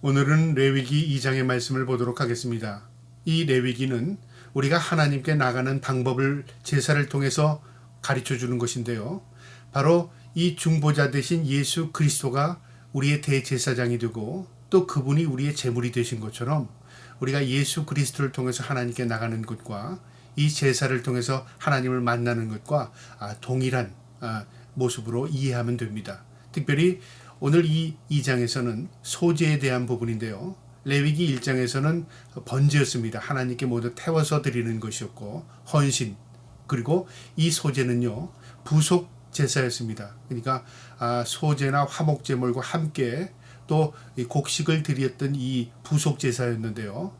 오늘은 레위기 2장의 말씀을 보도록 하겠습니다. 이 레위기는 우리가 하나님께 나가는 방법을 제사를 통해서 가르쳐 주는 것인데요. 바로 이 중보자 되신 예수 그리스도가 우리의 대제사장이 되고 또 그분이 우리의 제물이 되신 것처럼 우리가 예수 그리스도를 통해서 하나님께 나가는 것과 이 제사를 통해서 하나님을 만나는 것과 동일한 모습으로 이해하면 됩니다. 특별히 오늘 이 2장에서는 소제에 대한 부분인데요. 레위기 1장에서는 번제였습니다. 하나님께 모두 태워서 드리는 것이었고 헌신, 그리고 이 소제는요 부속 제사였습니다. 그러니까 소제나 화목제물과 함께 또 곡식을 드렸던 이 부속 제사였는데요.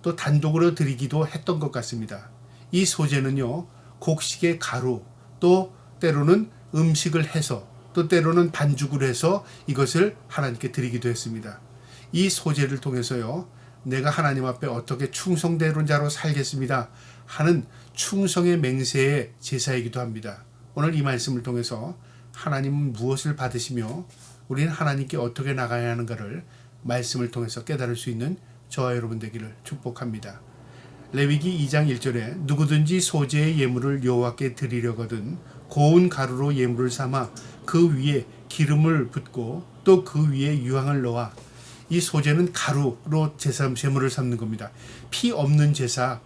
또 단독으로 드리기도 했던 것 같습니다. 이 소제는요 곡식의 가루, 또 때로는 음식을 해서, 또 때로는 반죽을 해서 이것을 하나님께 드리기도 했습니다. 이 소제를 통해서요 내가 하나님 앞에 어떻게 충성되는 자로 살겠습니다 하는 충성의 맹세의 제사이기도 합니다. 오늘 이 말씀을 통해서 하나님은 무엇을 받으시며 우리는 하나님께 어떻게 나가야 하는가를 말씀을 통해서 깨달을 수 있는 저와 여러분 되기를 축복합니다. 레위기 2장 1절에 누구든지 소제의 예물을 여호와께 드리려거든 고운 가루로 예물을 삼아 그 위에 기름을 붓고 또 그 위에 유황을 넣어. 이 소제는 가루로 제물을 삼는 겁니다. 피 없는 제사를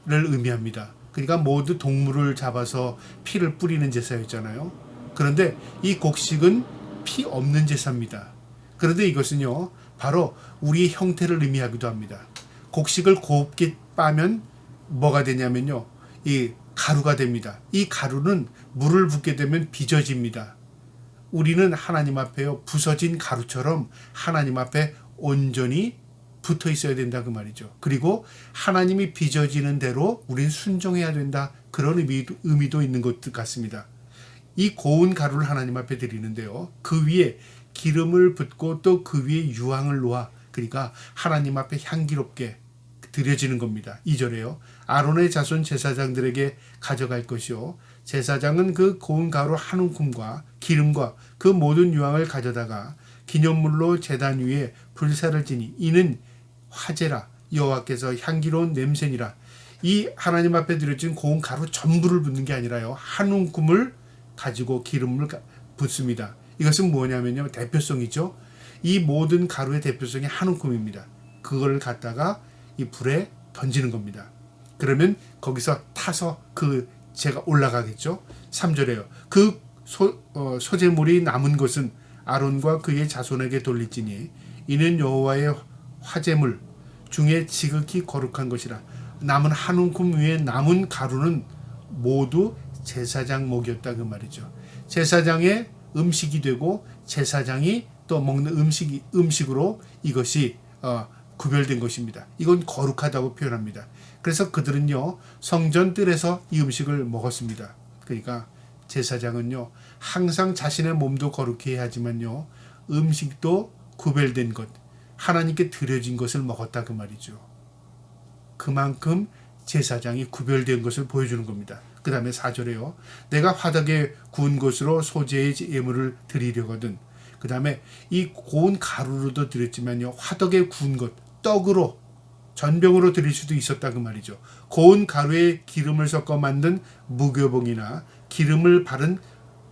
의미합니다. 그러니까 모두 동물을 잡아서 피를 뿌리는 제사였잖아요. 그런데 이 곡식은 피 없는 제사입니다. 그런데 이것은요 바로 우리의 형태를 의미하기도 합니다. 곡식을 곱게 빠면 뭐가 되냐면요 이 가루가 됩니다. 이 가루는 물을 붓게 되면 빚어집니다. 우리는 하나님 앞에요 부서진 가루처럼 하나님 앞에 온전히 붙어 있어야 된다 그 말이죠. 그리고 하나님이 빚어지는 대로 우리는 순종해야 된다, 그런 의미도 있는 것 같습니다. 이 고운 가루를 하나님 앞에 드리는데요 그 위에 기름을 붓고 또 그 위에 유황을 놓아, 그러니까 하나님 앞에 향기롭게 드려지는 겁니다. 2절에요. 아론의 자손 제사장들에게 가져갈 것이요. 제사장은 그 고운 가루 한 움큼과 기름과 그 모든 유황을 가져다가 기념물로 제단 위에 불사를 지니 이는 화제라, 여호와께서 향기로운 냄새니라. 이 하나님 앞에 드려진 고운 가루 전부를 붓는 게 아니라요 한 움큼을 가지고 기름을 붓습니다. 이것은 뭐냐면요 대표성이죠. 이 모든 가루의 대표성이 한 움큼입니다. 그걸 갖다가 이 불에 던지는 겁니다. 그러면 거기서 타서 그 재가 올라가겠죠. 3절에요. 그 소제물이 남은 것은 아론과 그의 자손에게 돌릴지니 이는 여호와의 화제물 중에 지극히 거룩한 것이라. 남은 한 움큼 위에 남은 가루는 모두 제사장 목이었다 그 말이죠. 제사장의 음식이 되고 제사장이 또 먹는 음식으로 이것이 구별된 것입니다. 이건 거룩하다고 표현합니다. 그래서 그들은요 성전 뜰에서 이 음식을 먹었습니다. 그러니까 제사장은요 항상 자신의 몸도 거룩히 해야 하지만요 음식도 구별된 것, 하나님께 드려진 것을 먹었다 그 말이죠. 그만큼 제사장이 구별된 것을 보여주는 겁니다. 그 다음에 4절에요. 내가 화덕에 구운 것으로 소제의 예물을 드리려거든. 그 다음에 이 고운 가루로도 드렸지만요 화덕에 구운 것, 떡으로 전병으로 드릴 수도 있었다 그 말이죠. 고운 가루에 기름을 섞어 만든 무교봉이나 기름을 바른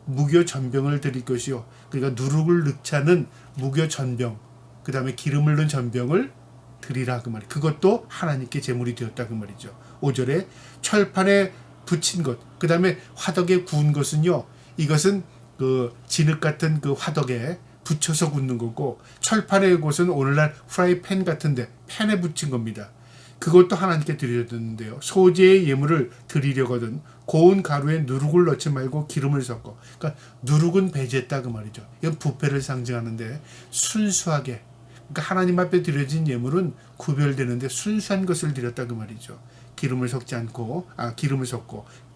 무교 전병을 드릴 것이요. 그러니까 누룩을 넣지 않은 무교 전병, 그 다음에 기름을 넣은 전병을 드리라 그 말이에요. 그것도 하나님께 제물이 되었다 그 말이죠. 5절에 철판에 붙인 것, 그 다음에 화덕에 구운 것은요 이것은 그 진흙 같은 그 화덕에 붙여서 굽는 거고, 철판의 곳은 오늘날 프라이팬 같은데 팬에 붙인 겁니다. 그것도 하나님께 드려졌는데요. 소제의 예물을 드리려거든 고운 가루에 누룩을 넣지 말고 기름을 섞어. 그러니까 누룩은 배제했다 그 말이죠. 이건 부패를 상징하는데 순수하게, 그러니까 하나님 앞에 드려진 예물은 구별되는데 순수한 것을 드렸다 그 말이죠. 기름을 섞고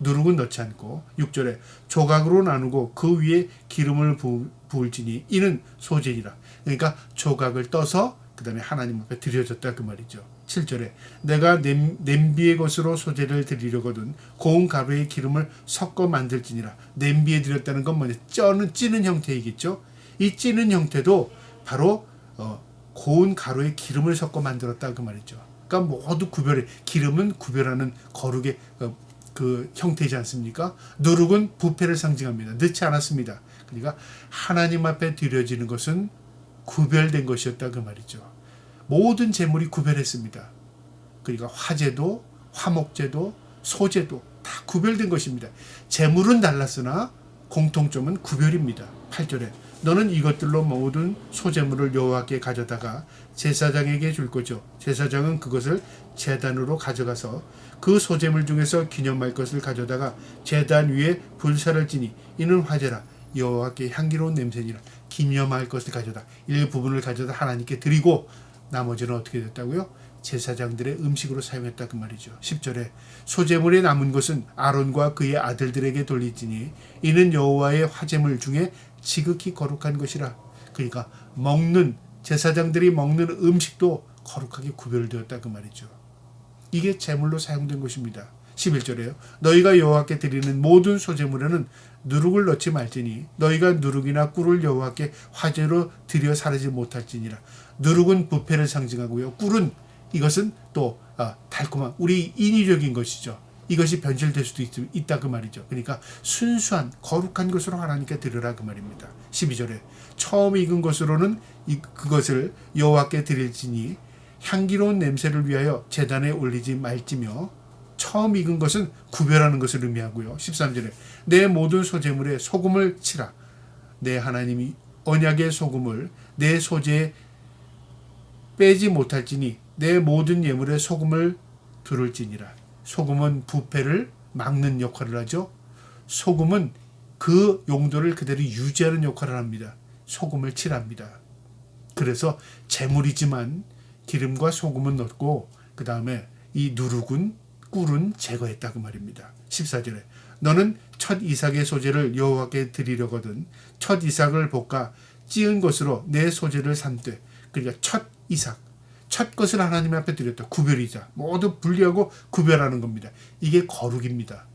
누룩은 넣지 않고. 6절에 조각으로 나누고 그 위에 기름을 부을지니 이는 소제이라. 그러니까 조각을 떠서 그 다음에 하나님 앞에 드려졌다 그 말이죠. 7절에 내가 냄비의 것으로 소제를 드리려거든 고운 가루에 기름을 섞어 만들지니라. 냄비에 드렸다는 건 뭐냐? 찌는 형태이겠죠. 이 찌는 형태도 바로 고운 가루에 기름을 섞어 만들었다 그 말이죠. 그러니까 모두 구별해. 기름은 구별하는 거룩의 그 형태이지 않습니까? 누룩은 부패를 상징합니다. 넣지 않았습니다. 그러니까 하나님 앞에 드려지는 것은 구별된 것이었다 그 말이죠. 모든 제물이 구별했습니다. 그러니까 화제도 화목제도 소제도 다 구별된 것입니다. 제물은 달랐으나 공통점은 구별입니다. 8절에 너는 이것들로 모든 소제물을 여호와께 가져다가 제사장에게 줄 거죠. 제사장은 그것을 제단으로 가져가서 그 소제물 중에서 기념할 것을 가져다가 제단 위에 불사를 지니 이는 화제라 여호와께 향기로운 냄새니라. 기념할 것을 가져다 일부분을 가져다 하나님께 드리고 나머지는 어떻게 됐다고요? 제사장들의 음식으로 사용했다 그 말이죠. 10절에 소제물에 남은 것은 아론과 그의 아들들에게 돌리지니 이는 여호와의 화제물 중에 지극히 거룩한 것이라. 그러니까 먹는 제사장들이 먹는 음식도 거룩하게 구별되었다 그 말이죠. 이게 제물로 사용된 것입니다. 11절에요. 너희가 여호와께 드리는 모든 소제물에는 누룩을 넣지 말지니 너희가 누룩이나 꿀을 여호와께 화제로 드려 사르지 못할지니라. 누룩은 부패를 상징하고요. 꿀은 이것은 또 달콤한 우리 인위적인 것이죠. 이것이 변질될 수도 있다 그 말이죠. 그러니까 순수한 거룩한 것으로 하나님께 드리라 그 말입니다. 12절에 처음 익은 것으로는 그것을 여호와께 드릴지니 향기로운 냄새를 위하여 제단에 올리지 말지며 처음 익은 것은 구별하는 것을 의미하고요. 13절에 내 모든 소제물에 소금을 치라. 내 하나님이 언약의 소금을 내 소재에 빼지 못할지니 내 모든 예물에 소금을 두를지니라. 소금은 부패를 막는 역할을 하죠. 소금은 그 용도를 그대로 유지하는 역할을 합니다. 소금을 칠합니다. 그래서 제물이지만 기름과 소금은 넣고 그 다음에 이 누룩은 꿀은 제거했다 그 말입니다. 14절에 너는 첫 이삭의 소재를 여호와께 드리려거든 첫 이삭을 볶아 찌은 것으로 내 소재를 삼되. 그러니까 첫 이삭 첫 것을 하나님 앞에 드렸다. 구별이자 모두 분리하고 구별하는 겁니다. 이게 거룩입니다.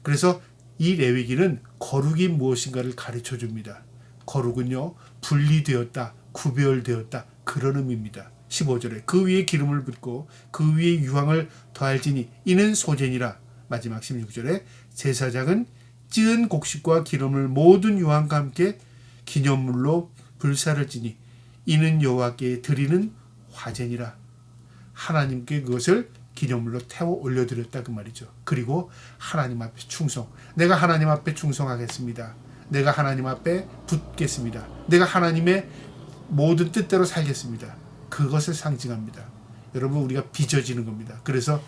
그래서 이 레위기는 거룩이 무엇인가를 가르쳐 줍니다. 거룩은요 분리되었다 구별되었다 그런 의미입니다. 15절에 그 위에 기름을 붓고 그 위에 유황을 더할지니 이는 소제니라. 마지막 16절에 제사장은 찌은 곡식과 기름을 모든 유황과 함께 기념물로 불사를 지니 이는 여호와께 드리는 화제니라. 하나님께 그것을 기념물로 태워 올려드렸다 그 말이죠. 그리고 하나님 앞에 충성. 내가 하나님 앞에 충성하겠습니다. 내가 하나님 앞에 붙겠습니다. 내가 하나님의 모든 뜻대로 살겠습니다. 그것을 상징합니다. 여러분 우리가 빚어지는 겁니다. 그래서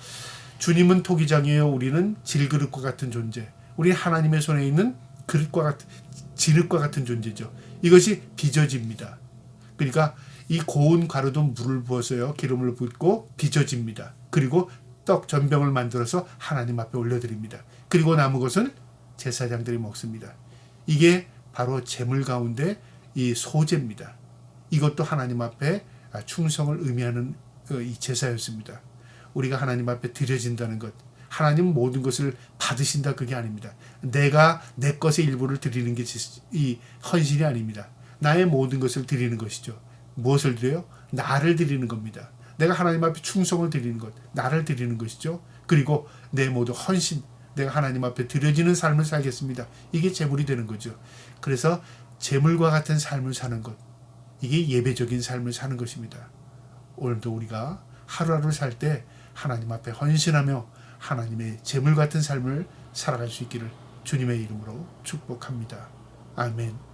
주님은 토기장이에요. 우리는 질그릇과 같은 존재. 우리 하나님의 손에 있는 그릇과 같은 지릇과 같은 존재죠. 이것이 빚어집니다. 그러니까 이 고운 가루도 물을 부어서요 기름을 붓고 빚어집니다. 그리고 떡 전병을 만들어서 하나님 앞에 올려드립니다. 그리고 남은 것은 제사장들이 먹습니다. 이게 바로 제물 가운데 이 소제입니다. 이것도 하나님 앞에 충성을 의미하는 이 제사였습니다. 우리가 하나님 앞에 드려진다는 것, 하나님 모든 것을 받으신다 그게 아닙니다. 내가 내 것의 일부를 드리는 게 이 헌신이 아닙니다. 나의 모든 것을 드리는 것이죠. 무엇을 드려요? 나를 드리는 겁니다. 내가 하나님 앞에 충성을 드리는 것, 나를 드리는 것이죠. 그리고 내 모든 헌신, 내가 하나님 앞에 드려지는 삶을 살겠습니다. 이게 제물이 되는 거죠. 그래서 제물과 같은 삶을 사는 것, 이게 예배적인 삶을 사는 것입니다. 오늘도 우리가 하루하루 살 때 하나님 앞에 헌신하며 하나님의 제물 같은 삶을 살아갈 수 있기를 주님의 이름으로 축복합니다. 아멘.